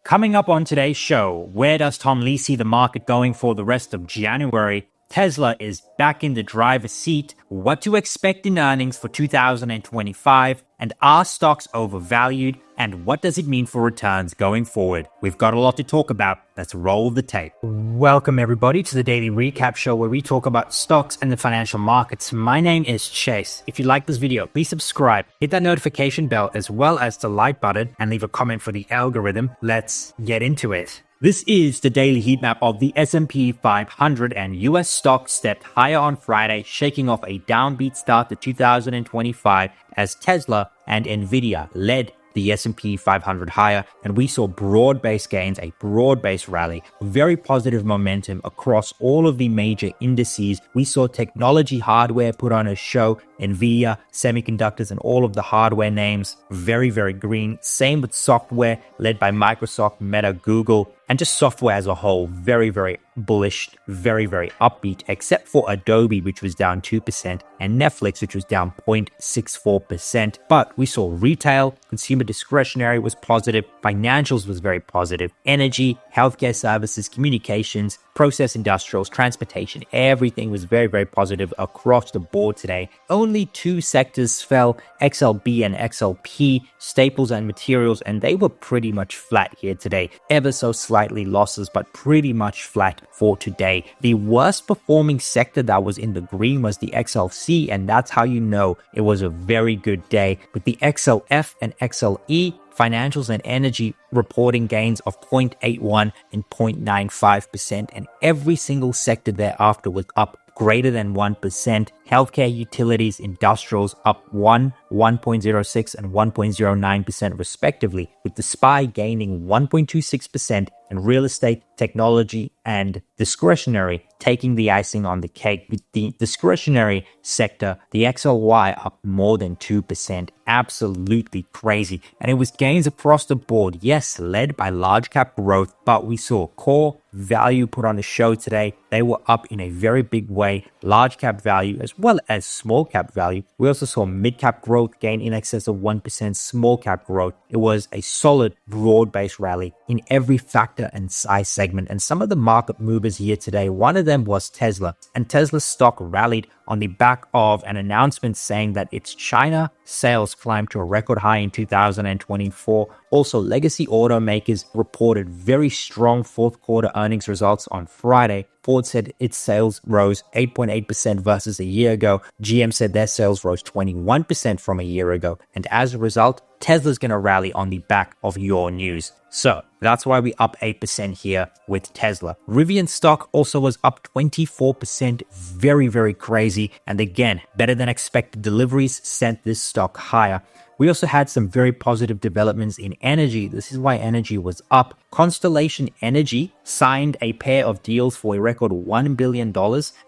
Coming up on today's show, where does Tom Lee see the market going for the rest of January? Tesla is back in the driver's seat, what to expect in earnings for 2025, and are stocks overvalued, and what does it mean for returns going forward? We've got a lot to talk about. Let's roll the tape. Welcome everybody to the Daily Recap Show where we talk about stocks and the financial markets. My name is Chase. If you like this video, please subscribe, hit that notification bell as well as the like button, and leave a comment for the algorithm. Let's get into it. This is the daily heat map of the S&P 500, and US stocks stepped higher on Friday, shaking off a downbeat start to 2025 as Tesla and Nvidia led the S&P 500 higher, and we saw broad-based gains, a broad-based rally, very positive momentum across all of the major indices. We saw technology hardware put on a show, Nvidia, semiconductors, and all of the hardware names, very, very green. Same with software, led by Microsoft, Meta, Google, and just software as a whole, very, very bullish, very, very upbeat, except for Adobe, which was down 2%, and Netflix, which was down 0.64%. But we saw retail, consumer discretionary was positive, financials was very positive, energy, healthcare services, communications, process industrials, transportation, everything was very, very positive across the board today. Only two sectors fell, XLB and XLP, staples and materials, and they were pretty much flat here today. Ever so slightly losses, but pretty much flat for today. The worst performing sector that was in the green was the XLC, and that's how you know it was a very good day. With the XLF and XLE, financials and energy reporting gains of 0.81 and 0.95%, and every single sector thereafter was up greater than 1%. Healthcare, utilities, industrials up 1.06 and 1.09% respectively, with the SPY gaining 1.26% and real estate, technology, and discretionary taking the icing on the cake, with the discretionary sector, the XLY up more than 2%. Absolutely crazy. And it was gains across the board, yes, led by large cap growth, but we saw core value put on the show today. They were up in a very big way, large cap value as well as small cap value. We also saw mid cap growth gain in excess of 1%, small cap growth. It was a solid broad-based rally in every factor and size segment. And some of the market movers here today, one of them was Tesla, and Tesla's stock rallied on the back of an announcement saying that its China sales climbed to a record high in 2024. Also, legacy automakers reported very strong fourth quarter earnings results on Friday. Ford said its sales rose 8.8% versus a year ago. GM said their sales rose 21% from a year ago. And as a result, Tesla's going to rally on the back of your news. So that's why we up 8% here with Tesla. Rivian stock also was up 24%. Very, very crazy. And again, better than expected deliveries sent this stock higher. We also had some very positive developments in energy. This is why energy was up. Constellation Energy signed a pair of deals for a record $1 billion,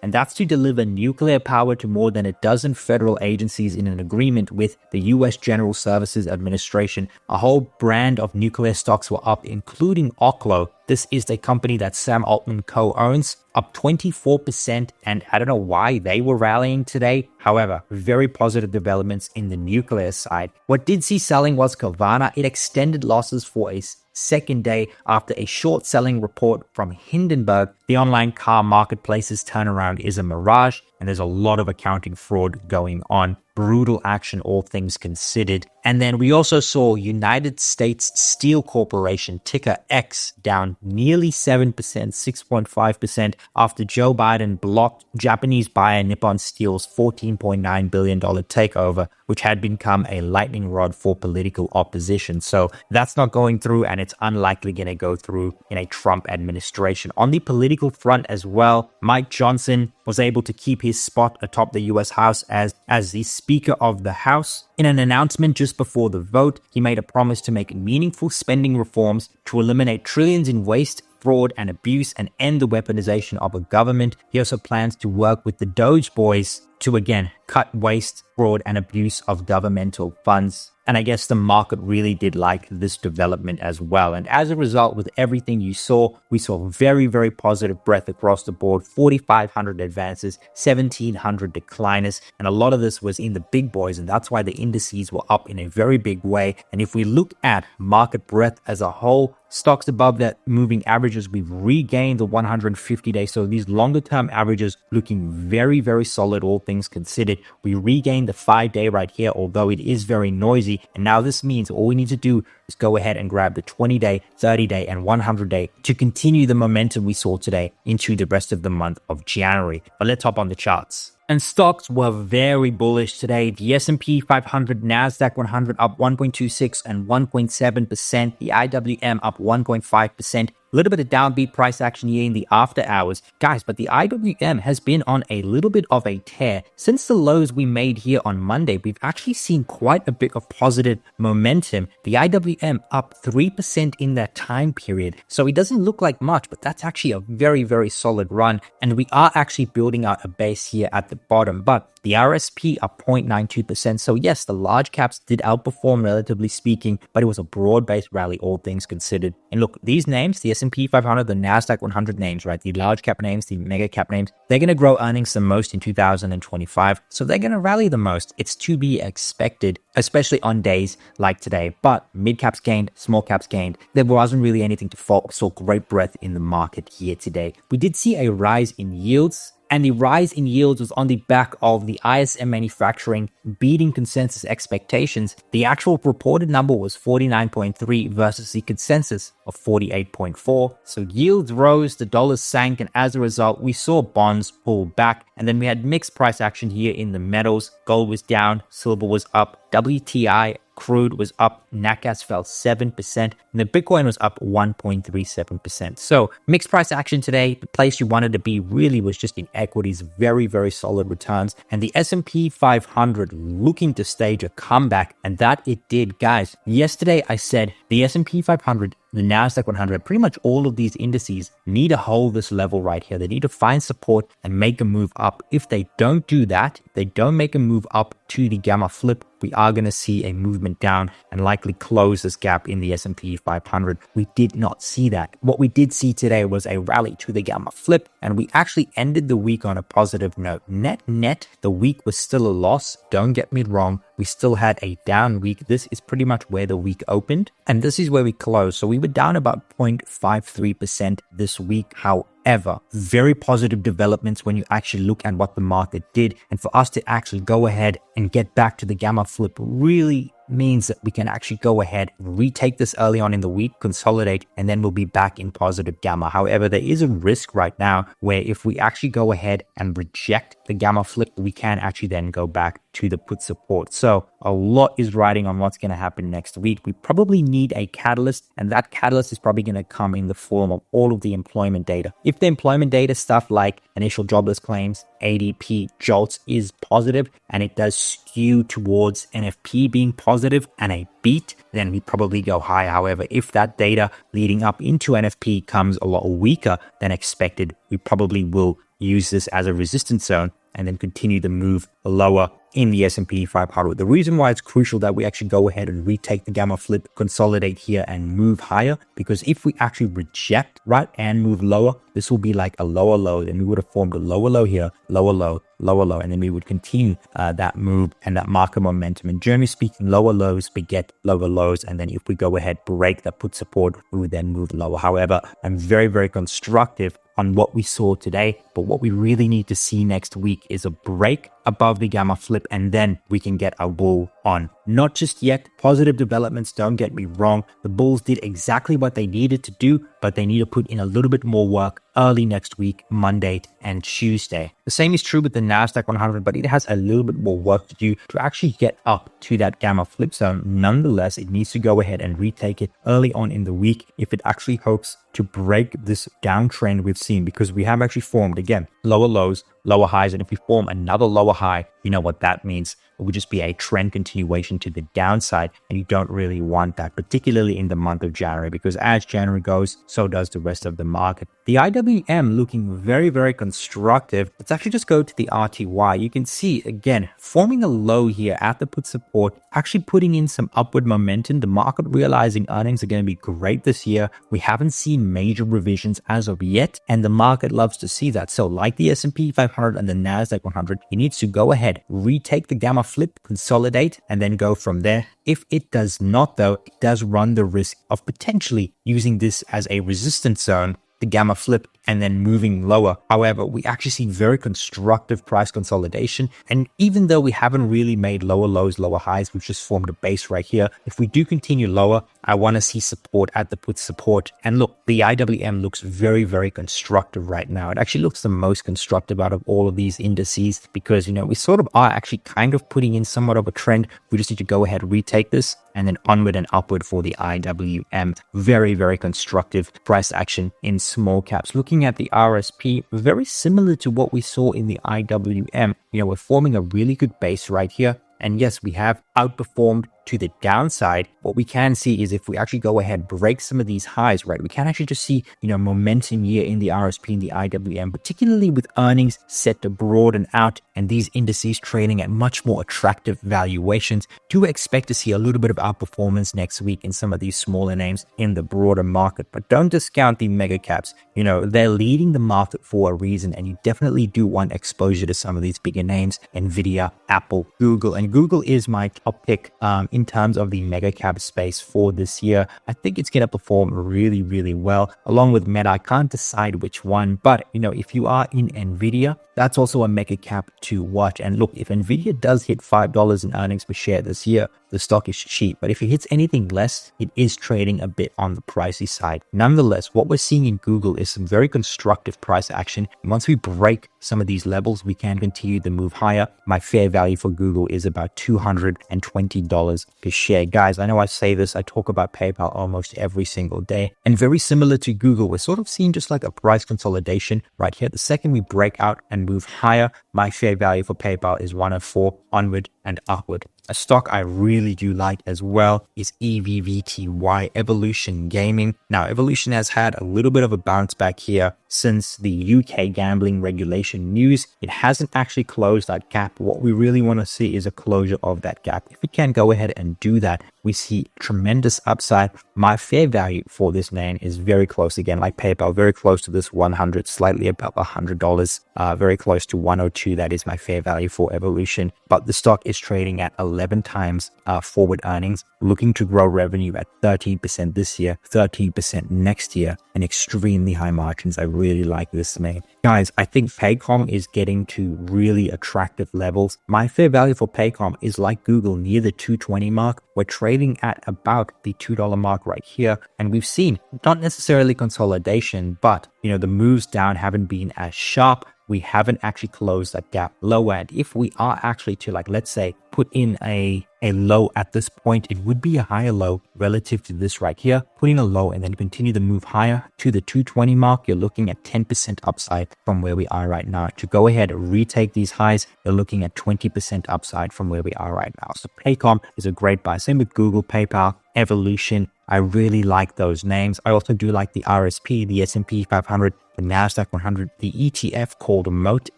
and that's to deliver nuclear power to more than a dozen federal agencies in an agreement with the U.S. General Services Administration. A whole brand of nuclear stocks were up, including Oklo. This is the company that Sam Altman co-owns, up 24%, and I don't know why they were rallying today. However, very positive developments in the nuclear side. What did see selling was Carvana. It extended losses for a second day after a short selling report from Hindenburg. The online car marketplace's turnaround is a mirage, and there's a lot of accounting fraud going on. Brutal action, all things considered. And then we also saw United States Steel Corporation, ticker X, down nearly 7%, 6.5%, after Joe Biden blocked Japanese buyer Nippon Steel's $14.9 billion takeover, which had become a lightning rod for political opposition. So that's not going through, and it's unlikely going to go through in a Trump administration. On the political front as well, Mike Johnson was able to keep his spot atop the US House as the Speaker of the House. In an announcement just before the vote, he made a promise to make meaningful spending reforms to eliminate trillions in waste, fraud, and abuse and end the weaponization of a government. He also plans to work with the Doge Boys to, again, cut waste, fraud, and abuse of governmental funds. And I guess the market really did like this development as well. And as a result, with everything you saw, we saw very, very positive breadth across the board, 4,500 advances, 1,700 decliners. And a lot of this was in the big boys. And that's why the indices were up in a very big way. And if we look at market breadth as a whole, Stocks above that moving averages, we've regained the 150-day. So these longer term averages looking very, very solid, all things considered. We regained the 5-day right here, although it is very noisy. And now this means all we need to do is go ahead and grab the 20-day, 30-day, and 100-day to continue the momentum we saw today into the rest of the month of January. But let's hop on the charts. And stocks were very bullish today. The S&P 500, Nasdaq 100 up 1.26 and 1.7%. The IWM up 1.5%. A little bit of downbeat price action here in the after hours. Guys, but the IWM has been on a little bit of a tear. Since the lows we made here on Monday, we've actually seen quite a bit of positive momentum. The IWM up 3% in that time period. So it doesn't look like much, but that's actually a very, very solid run. And we are actually building out a base here at the bottom. But the RSP up 0.92%. So yes, the large caps did outperform relatively speaking, but it was a broad-based rally, all things considered. And look, these names, the S&P 500, the Nasdaq 100 names, right? The large cap names, the mega cap names, they're going to grow earnings the most in 2025. So they're going to rally the most. It's to be expected, especially on days like today. But mid caps gained, small caps gained. There wasn't really anything to fall. Saw great breadth in the market here today. We did see a rise in yields. And the rise in yields was on the back of the ISM manufacturing beating consensus expectations. The actual reported number was 49.3 versus the consensus of 48.4. So yields rose, the dollar sank, and as a result, we saw bonds pull back. And then we had mixed price action here in the metals. Gold was down, silver was up, WTI crude was up, NatGas fell 7%, and the Bitcoin was up 1.37%. So mixed price action today. The place you wanted to be really was just in equities, very, very solid returns. And the S&P 500 looking to stage a comeback, and that it did. Guys, yesterday I said the S&P 500, the Nasdaq 100, pretty much all of these indices need to hold this level right here. They need to find support and make a move up. If they don't do that, if they don't make a move up to the gamma flip, we are going to see a movement down and likely close this gap in the S&P 500. We did not see that. What we did see today was a rally to the gamma flip, and we actually ended the week on a positive note. Net, the week was still a loss. Don't get me wrong. We still had a down week. This is pretty much where the week opened, and this is where we closed. So we were down about 0.53% this week. However, very positive developments when you actually look at what the market did. And for us to actually go ahead and get back to the gamma flip really means that we can actually go ahead and retake this early on in the week, consolidate, and then we'll be back in positive gamma. However, there is a risk right now where if we actually go ahead and reject the gamma flip, we can actually then go back to the put support. So a lot is riding on what's going to happen next week. We probably need a catalyst, and that catalyst is probably going to come in the form of all of the employment data. If the employment data stuff like initial jobless claims, ADP, JOLTS is positive, and it does skew towards NFP being positive and a beat, then we probably go higher. However, if that data leading up into NFP comes a lot weaker than expected, we probably will use this as a resistance zone and then continue the move lower in the S&P 500. The reason why it's crucial that we actually go ahead and retake the gamma flip, consolidate here and move higher, because if we actually reject, right, and move lower, this will be like a lower low. Then we would have formed a lower low here, lower low, lower low, and then we would continue that move and that market momentum. And generally speaking, lower lows beget lower lows, and then if we go ahead, break that put support, we would then move lower. However, I'm very, very constructive on what we saw today, but what we really need to see next week is a break above the gamma flip, and then we can get a bull on. Not just yet. Positive developments, don't get me wrong. The bulls did exactly what they needed to do, but they need to put in a little bit more work early next week, Monday and Tuesday. The same is true with the Nasdaq 100, but it has a little bit more work to do to actually get up to that gamma flip zone. Nonetheless, it needs to go ahead and retake it early on in the week if it actually hopes to break this downtrend we've seen, because we have actually formed, again, lower lows, lower highs, and if we form another lower high, you know what that means. It would just be a trend continuation to the downside, and you don't really want that, particularly in the month of January, because as January goes, so does the rest of the market. The IWM looking very, very constructive. Let's actually just go to the RTY. You can see, again, forming a low here at the put support, actually putting in some upward momentum. The market realizing earnings are going to be great this year. We haven't seen major revisions as of yet, and the market loves to see that. So like the S&P 500 and the Nasdaq 100, it needs to go ahead, retake the gamma flip, consolidate, and then go from there. If it does not though, it does run the risk of potentially using this as a resistance zone, the gamma flip, and then moving lower. However, we actually see very constructive price consolidation. And even though we haven't really made lower lows, lower highs, we've just formed a base right here. If we do continue lower, I want to see support at the put support. And look, the IWM looks very, very constructive right now. It actually looks the most constructive out of all of these indices because, we sort of are actually kind of putting in somewhat of a trend. We just need to go ahead, retake this, and then onward and upward for the IWM. Very, very constructive price action in small caps. Looking at the RSP, very similar to what we saw in the IWM. We're forming a really good base right here. And yes, we have outperformed to the downside. What we can see is if we actually go ahead, break some of these highs, right, we can actually just see, momentum here in the RSP and the IWM, particularly with earnings set to broaden out and these indices trading at much more attractive valuations. Do expect to see a little bit of outperformance next week in some of these smaller names in the broader market, but don't discount the mega caps. They're leading the market for a reason, and you definitely do want exposure to some of these bigger names, Nvidia, Apple, Google, and Google is my top pick in terms of the mega cap space for this year. I think it's going to perform really, really well along with Meta. I can't decide which one, but if you are in Nvidia, that's also a mega cap to watch. And look, if Nvidia does hit $5 in earnings per share this year, the stock is cheap. But if it hits anything less, it is trading a bit on the pricey side. Nonetheless, what we're seeing in Google is some very constructive price action. And once we break some of these levels, we can continue to move higher. My fair value for Google is about $220 per share. Guys, I know I say this, I talk about PayPal almost every single day. And very similar to Google, we're sort of seeing just like a price consolidation right here. The second we break out and move higher, my fair value for PayPal is 104 onward and upward. A stock I really do like as well is EVVTY, Evolution Gaming. Now, Evolution has had a little bit of a bounce back here since the UK gambling regulation news. It hasn't actually closed that gap. What we really want to see is a closure of that gap. If we can go ahead and do that, we see tremendous upside. My fair value for this name is very close, again, like PayPal, very close to this 100, slightly above $100, very close to 102. That is my fair value for Evolution. But the stock is trading at 11 times forward earnings, looking to grow revenue at 13% this year, 13% next year, and extremely high margins. I really like this name. Guys, I think Paycom is getting to really attractive levels. My fair value for Paycom is like Google, near the 220 mark. We're trading at about the $2 mark right here. And we've seen not necessarily consolidation, but the moves down haven't been as sharp. We haven't actually closed that gap lower. And if we are actually to, like, let's say, put in a low at this point, it would be a higher low relative to this right here. Putting a low and then continue to move higher to the 220 mark, you're looking at 10% upside from where we are right now. To go ahead and retake these highs, you're looking at 20% upside from where we are right now. So Paycom is a great buy. Same with Google, PayPal, Evolution. I really like those names. I also do like the RSP, the S&P 500, the Nasdaq 100, the ETF called MOAT,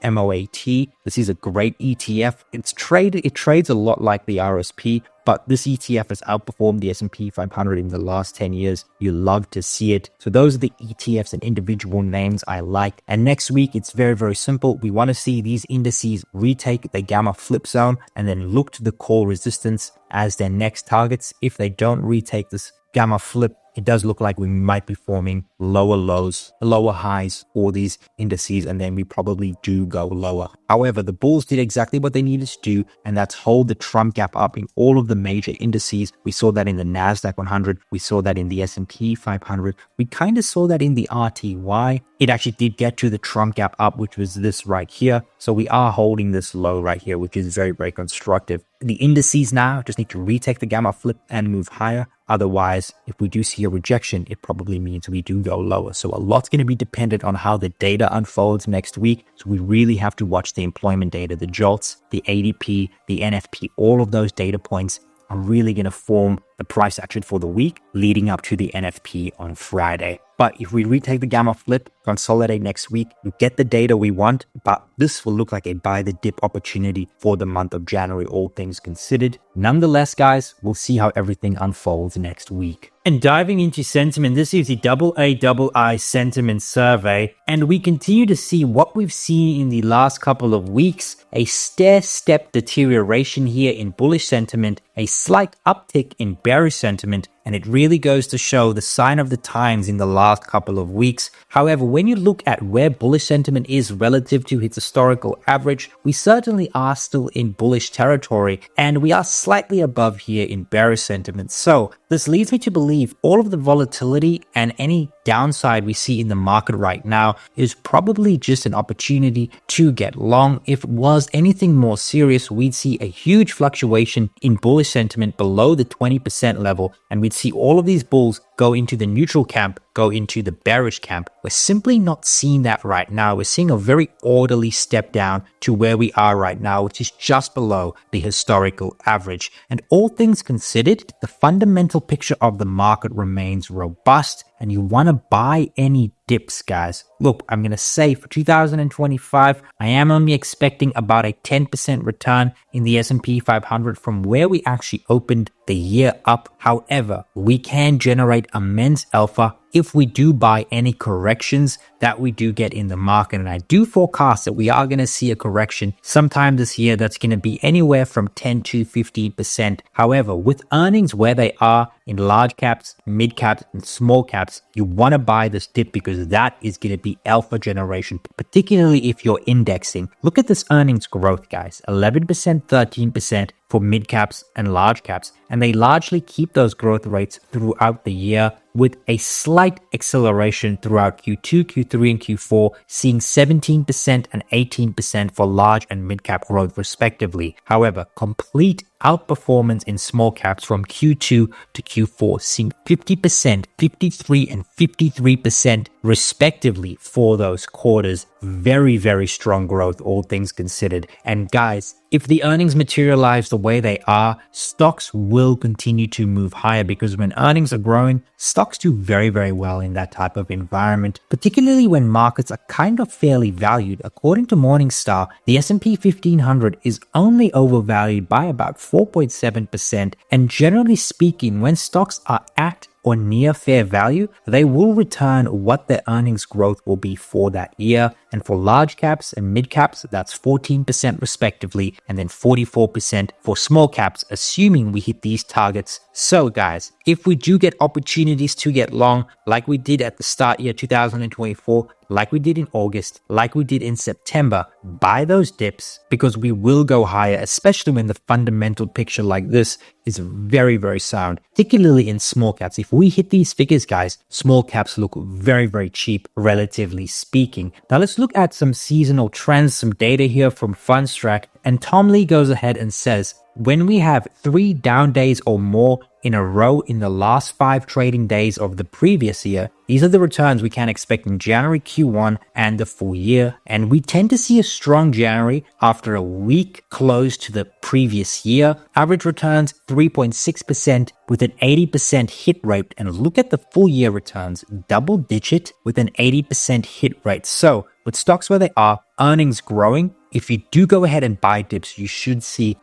M-O-A-T. This is a great ETF. It trades a lot like the RSP, but this ETF has outperformed the S&P 500 in the last 10 years. You love to see it. So those are the ETFs and individual names I like. And next week, it's very, very simple. We want to see these indices retake the gamma flip zone and then look to the call resistance as their next targets. If they don't retake this gamma flip, it does look like we might be forming lower lows, lower highs for these indices, and then we probably do go lower. However, the bulls did exactly what they needed to do, and that's hold the Trump gap up in all of the major indices. We saw that in the Nasdaq 100. We saw that in the S&P 500. We kind of saw that in the RTY. It actually did get to the Trump gap up, which was this right here. So we are holding this low right here, which is very, very constructive. The indices now just need to retake the gamma flip and move higher. Otherwise, if we do see a rejection, it probably means we do go lower. So a lot's going to be dependent on how the data unfolds next week. So we really have to watch the employment data, the JOLTS, the ADP, the NFP, all of those data points are really going to form the price action for the week leading up to the NFP on Friday. But if we retake the gamma flip, consolidate next week, we get the data we want, but this will look like a buy the dip opportunity for the month of January, all things considered. Nonetheless, guys, we'll see how everything unfolds next week. And diving into sentiment, this is the AAI sentiment survey, and we continue to see what we've seen in the last couple of weeks, a stair-step deterioration here in bullish sentiment, a slight uptick in bearish sentiment, and it really goes to show the sign of the times in the last couple of weeks. However, when you look at where bullish sentiment is relative to its historical average, we certainly are still in bullish territory, and we are slightly above here in bearish sentiment. So this leads me to believe all of the volatility and any downside we see in the market right now is probably just an opportunity to get long. If it was anything more serious, we'd see a huge fluctuation in bullish sentiment below the 20% level, and we'd see all of these bulls go into the neutral camp, go into the bearish camp. We're simply not seeing that right now. We're seeing a very orderly step down to where we are right now, which is just below the historical average. And all things considered, the fundamental picture of the market remains robust, and you want to buy any dips, guys. Look, I'm going to say for 2025, I am only expecting about a 10% return in the S&P 500 from where we actually opened the year up. However, we can generate immense alpha if we do buy any corrections that we do get in the market. And I do forecast that we are going to see a correction sometime this year that's going to be anywhere from 10 to 15%. However, with earnings where they are in large caps, mid caps, and small caps, you want to buy this dip because that is going to be alpha generation, particularly if you're indexing. Look at this earnings growth, guys. 11%, 13% for mid caps and large caps. And they largely keep those growth rates throughout the year, with a slight acceleration throughout Q2, Q3, and Q4, seeing 17% and 18% for large and mid cap growth respectively. However, complete outperformance in small caps from Q2 to Q4, seeing 50%, 53%, and 53% respectively for those quarters. Very, very strong growth, all things considered. And guys, if the earnings materialize the way they are, stocks will continue to move higher, because when earnings are growing, stocks do very, very well in that type of environment, particularly when markets are kind of fairly valued. According to Morningstar, the S&P 1500 is only overvalued by about 4.7%. And generally speaking, when stocks are at or near fair value, they will return what their earnings growth will be for that year. And for large caps and mid caps, that's 14% respectively, and then 44% for small caps, assuming we hit these targets. So guys, if we do get opportunities to get long, like we did at the start year 2024, like we did in August, like we did in September, buy those dips, because we will go higher, especially when the fundamental picture like this is very, very sound, particularly in small caps. If we hit these figures, guys, small caps look very, very cheap, relatively speaking. Now let's look at some seasonal trends, some data here from Fundstrat. And Tom Lee goes ahead and says, when we have 3 down days or more in a row in the last 5 trading days of the previous year, these are the returns we can expect in January, Q1, and the full year. And we tend to see a strong January after a weak close to the previous year. Average returns 3.6% with an 80% hit rate. And look at the full year returns, double digit with an 80% hit rate. So with stocks where they are, earnings growing, if you do go ahead and buy dips, you should see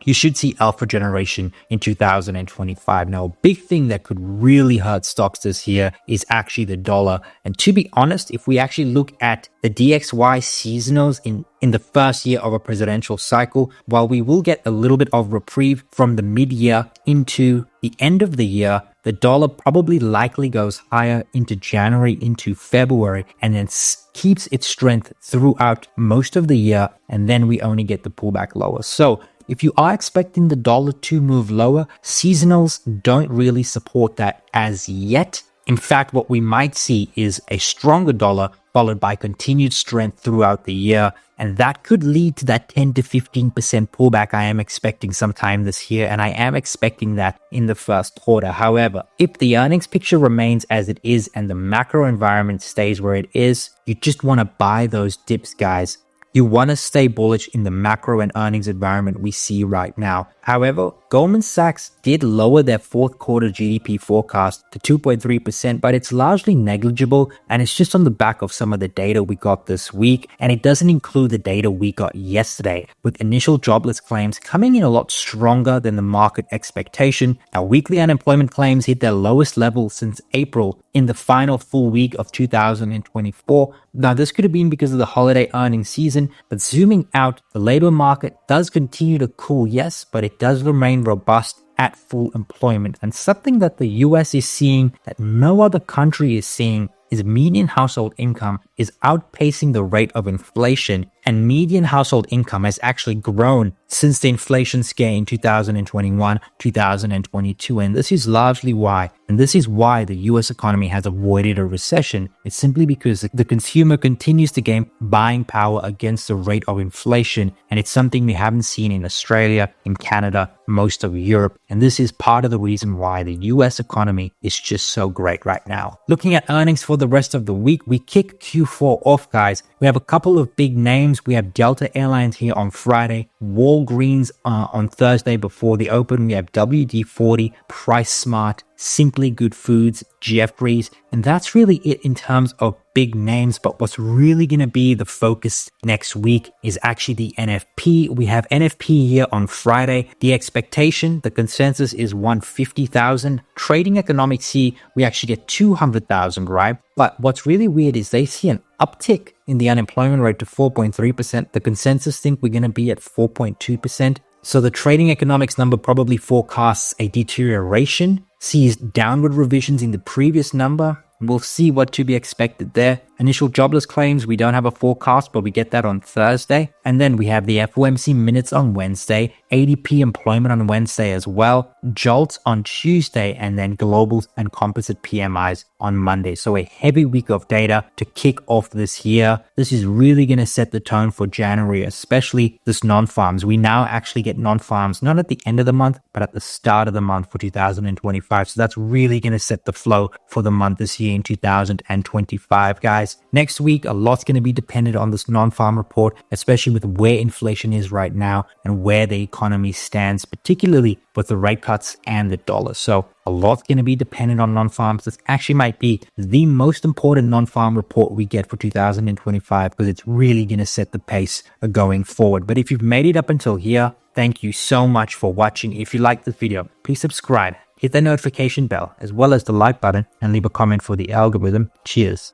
alpha generation in 2025. Now, a big thing that could really hurt stocks this year is actually the dollar. And to be honest, if we actually look at the DXY seasonals in the first year of a presidential cycle, while we will get a little bit of reprieve from the mid-year into the end of the year, the dollar probably likely goes higher into January, into February, and then keeps its strength throughout most of the year, and then we only get the pullback lower. So if you are expecting the dollar to move lower, seasonals don't really support that as yet. In fact, what we might see is a stronger dollar followed by continued strength throughout the year. And that could lead to that 10 to 15% pullback I am expecting sometime this year. And I am expecting that in the first quarter. However, if the earnings picture remains as it is and the macro environment stays where it is, you just want to buy those dips, guys. You want to stay bullish in the macro and earnings environment we see right now. However, Goldman Sachs did lower their fourth quarter GDP forecast to 2.3%, but it's largely negligible, and it's just on the back of some of the data we got this week, and it doesn't include the data we got yesterday, with initial jobless claims coming in a lot stronger than the market expectation. Our weekly unemployment claims hit their lowest level since April in the final full week of 2024. Now, this could have been because of the holiday earnings season, but zooming out, the labor market does continue to cool, yes, but it does remain robust at full employment. And something that the US is seeing that no other country is seeing is median household income is outpacing the rate of inflation, and median household income has actually grown since the inflation scare in 2021, 2022. And this is largely why, the US economy has avoided a recession. It's simply because the consumer continues to gain buying power against the rate of inflation. And it's something we haven't seen in Australia, in Canada, most of Europe. And this is part of the reason why the US economy is just so great right now. Looking at earnings for the rest of the week, we kick Q4 off, guys. We have a couple of big names. We have Delta Airlines here on Friday, Walgreens on Thursday before the open. We have WD-40, Price Smart, Simply Good Foods, Jeffries, and that's really it in terms of big names. But what's really going to be the focus next week is actually the NFP. We have NFP here on Friday. The expectation, the consensus is 150,000. Trading Economics see we actually get 200,000, right? But what's really weird is they see an uptick in the unemployment rate to 4.3%. The consensus think we're going to be at 4.2%. So the Trading Economics number probably forecasts a deterioration, sees downward revisions in the previous number. We'll see what to be expected there. Initial jobless claims, we don't have a forecast, but we get that on Thursday. And then we have the FOMC minutes on Wednesday, ADP employment on Wednesday as well, JOLTS on Tuesday, and then globals and composite PMIs on Monday. So a heavy week of data to kick off this year. This is really going to set the tone for January, especially this non-farms. We now actually get non-farms, not at the end of the month, but at the start of the month for 2025. So that's really going to set the flow for the month this year in 2025, guys. Next week, a lot's going to be dependent on this non-farm report, especially with where inflation is right now and where the economy stands, particularly with the rate cuts and the dollar. So a lot's going to be dependent on non-farms. This actually might be the most important non-farm report we get for 2025 because it's really going to set the pace going forward. But if you've made it up until here, thank you so much for watching. If you liked this video, please subscribe, hit the notification bell, as well as the like button, and leave a comment for the algorithm. Cheers.